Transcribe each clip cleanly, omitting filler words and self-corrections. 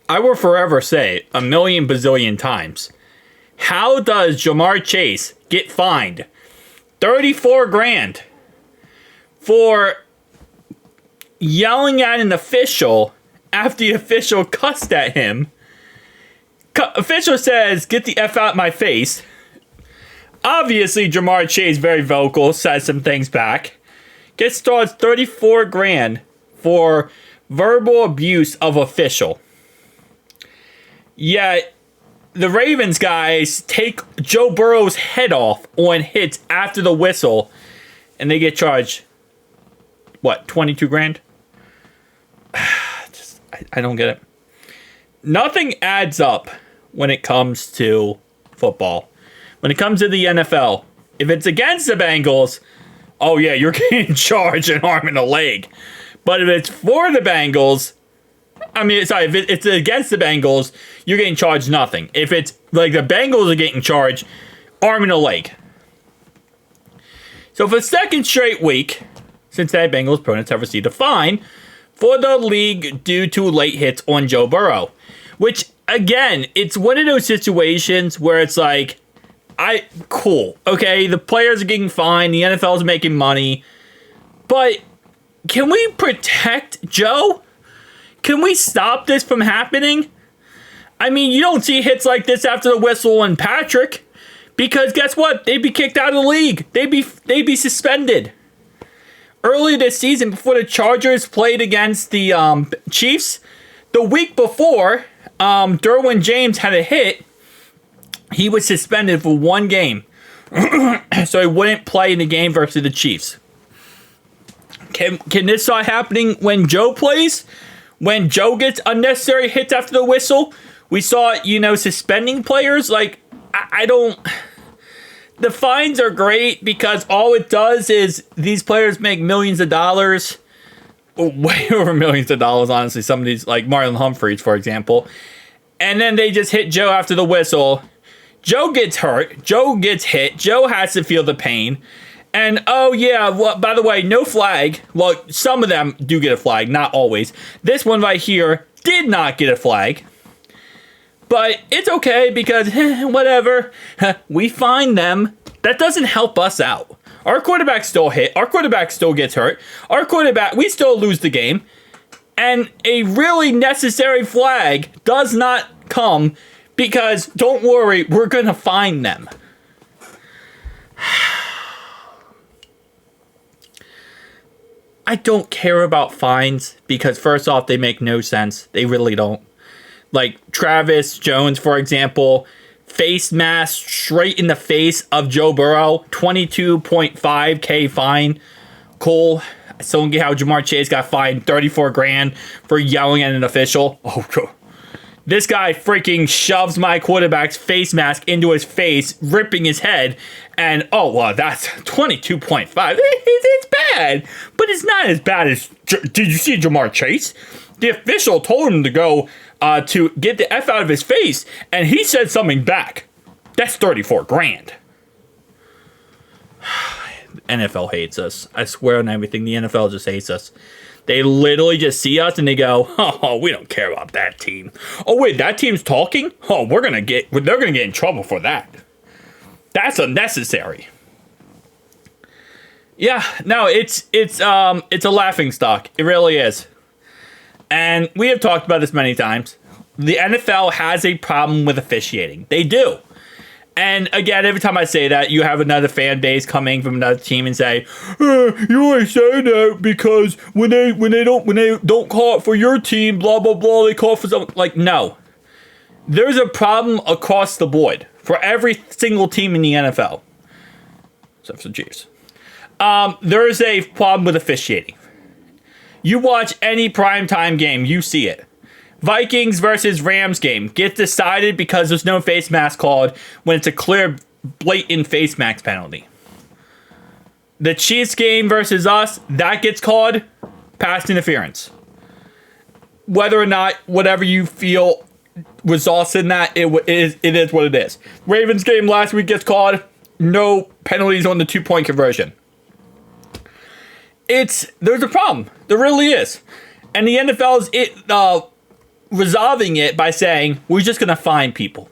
I will forever say a million bazillion times, how does Jamar Chase get fined 34 grand for yelling at an official after the official cussed at him? Official says, "Get the F out my face." Obviously, Jamar Chase, very vocal, says some things back. Gets charged 34 grand for verbal abuse of official. Yet, the Ravens guys take Joe Burrow's head off on hits after the whistle, and they get charged, what, 22 grand? I don't get it. Nothing adds up when it comes to football. When it comes to the NFL, if it's against the Bengals, oh yeah, you're getting charged an arm and a leg. But if it's for the Bengals, if it's against the Bengals, you're getting charged nothing. If it's like the Bengals are getting charged, arm and a leg. So for the second straight week, Cincinnati Bengals opponents have received a fine for the league due to late hits on Joe Burrow. Which, again, it's one of those situations where it's like, cool. Okay, the players are getting fined, the NFL is making money, but can we protect Joe? Can we stop this from happening? I mean, you don't see hits like this after the whistle on Patrick, because guess what? They'd be kicked out of the league. They'd be suspended. Earlier this season, before the Chargers played against the Chiefs, the week before, Derwin James had a hit. He was suspended for one game, so he wouldn't play in the game versus the Chiefs. Can this start happening when Joe plays? When Joe gets unnecessary hits after the whistle? We saw, suspending players. Like, I don't... The fines are great because all it does is these players make millions of dollars. Way over millions of dollars, honestly. Some of these, like Marlon Humphreys, for example. And then they just hit Joe after the whistle. Joe gets hurt. Joe gets hit. Joe has to feel the pain. And, well, by the way, no flag. Well, some of them do get a flag, not always. This one right here did not get a flag. But it's okay because, whatever, we find them. That doesn't help us out. Our quarterback still hit. Our quarterback still gets hurt. We still lose the game. And a really necessary flag does not come because, don't worry, we're going to find them. I don't care about fines because, first off, they make no sense. They really don't. Like Travis Jones, for example, face mask straight in the face of Joe Burrow, $22.5K fine. Cool. I still don't get how Jamar Chase got fined 34 grand for yelling at an official. Oh, this guy freaking shoves my quarterback's face mask into his face, ripping his head. And, that's 22.5. It's bad. But it's not as bad as... Did you see Jamar Chase? The official told him to go to get the F out of his face, and he said something back. That's 34 grand. NFL hates us. I swear on everything, the NFL just hates us. They literally just see us and they go, "Oh, we don't care about that team. Oh wait, that team's talking? Oh, they're gonna get in trouble for that. That's unnecessary." Yeah, no, it's a laughingstock. It really is. And we have talked about this many times. The NFL has a problem with officiating. They do. And again, every time I say that, you have another fan base coming from another team and say, "You only say that because when they don't call it for your team, blah blah blah, they call it for something." Like, no, there's a problem across the board for every single team in the NFL, except for the Chiefs. There is a problem with officiating. You watch any primetime game, you see it. Vikings versus Rams game gets decided because there's no face mask called when it's a clear, blatant face mask penalty. The Chiefs game versus us, that gets called pass interference. Whether or not whatever you feel results in that, it is what it is. Ravens game last week gets called, no penalties on the 2-point conversion. There's a problem. There really is. And the NFL's resolving it by saying, we're just going to fine people.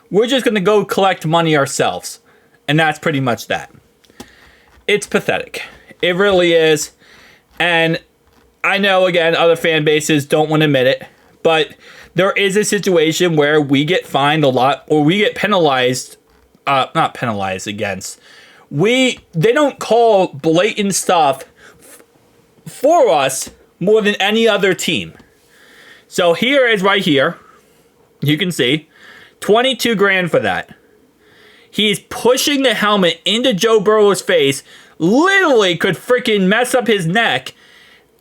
We're just going to go collect money ourselves. And that's pretty much that. It's pathetic. It really is. And I know, again, other fan bases don't want to admit it, but there is a situation where we get fined a lot, or we get penalized, not penalized against. They don't call blatant stuff for us more than any other team. So here is right here. You can see $22,000 for that. He's pushing the helmet into Joe Burrow's face. Literally could freaking mess up his neck.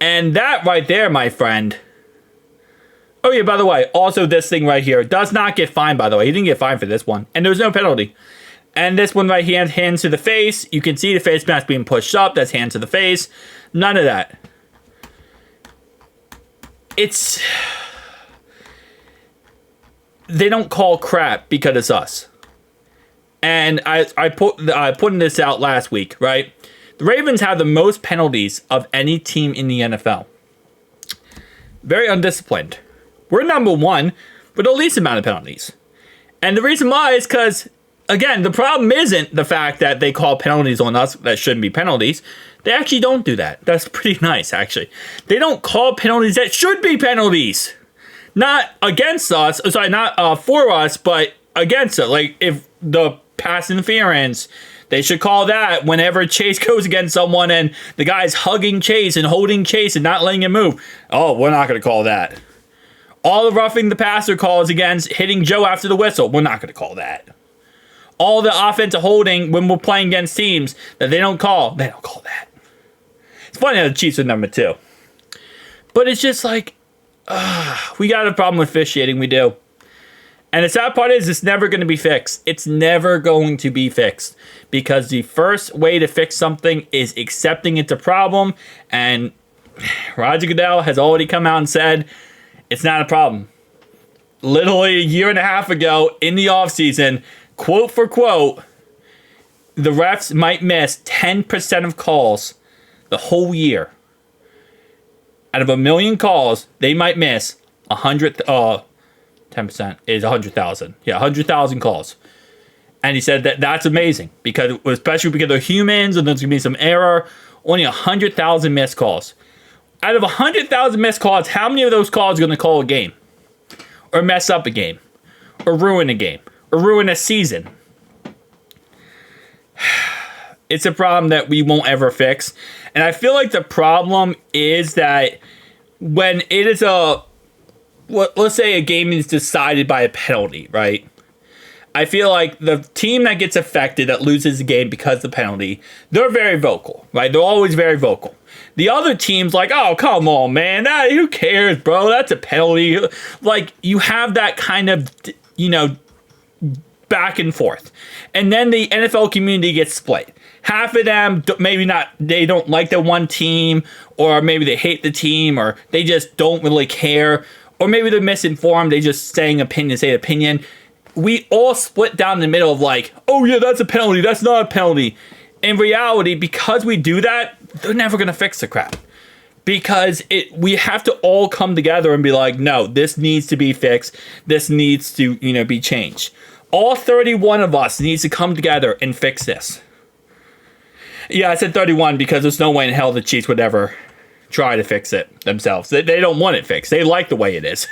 And that right there, my friend. Oh yeah, by the way, also this thing right here does not get fined, by the way. He didn't get fined for this one. And there was no penalty. And this one right here, hands to the face. You can see the face mask being pushed up. That's hands to the face. None of that. They don't call crap because it's us. And I put this out last week, right? The Ravens have the most penalties of any team in the NFL. Very undisciplined. We're number one with the least amount of penalties. And the reason why is because, again, the problem isn't the fact that they call penalties on us that shouldn't be penalties. They actually don't do that. That's pretty nice, actually. They don't call penalties that should be penalties. Not against us, sorry, not for us, but against it. Like, if the pass interference, they should call that whenever Chase goes against someone and the guy's hugging Chase and holding Chase and not letting him move. Oh, we're not going to call that. All the roughing the passer calls against hitting Joe after the whistle. We're not going to call that. All the offensive holding when we're playing against teams that they don't call that. It's funny how the Chiefs are number 2. But it's just like, we got a problem with officiating. We do. And the sad part is it's never going to be fixed. It's never going to be fixed. Because the first way to fix something is accepting it's a problem. And Roger Goodell has already come out and said it's not a problem. Literally a year and a half ago in the offseason, quote for quote, the refs might miss 10% of calls the whole year. Out of 1 million calls, they might miss 10% is 100,000. Yeah, 100,000 calls. And he said that that's amazing, because especially because they're humans and there's going to be some error. Only 100,000 missed calls. Out of 100,000 missed calls, how many of those calls are going to call a game? Or mess up a game? Or ruin a game? Or ruin a season? It's a problem that we won't ever fix. And I feel like the problem is that when it is let's say a game is decided by a penalty, right? I feel like the team that gets affected, that loses the game because of the penalty, they're very vocal, right? They're always very vocal. The other team's like, oh, come on, man. Who cares, bro? That's a penalty. Like, you have that kind of, back and forth. And then the NFL community gets split. Half of them, maybe not, they don't like the one team, or maybe they hate the team, or they just don't really care, or maybe they're misinformed, they just say opinion. We all split down the middle of like, oh yeah, that's a penalty, that's not a penalty. In reality, because we do that, they're never going to fix the crap. Because we have to all come together and be like, no, this needs to be fixed, this needs to be changed. All 31 of us needs to come together and fix this. Yeah, I said 31 because there's no way in hell the Chiefs would ever try to fix it themselves. They don't want it fixed. They like the way it is.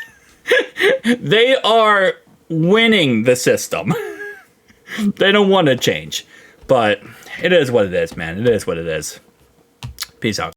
They are winning the system. They don't want to change. But it is what it is, man. It is what it is. Peace out.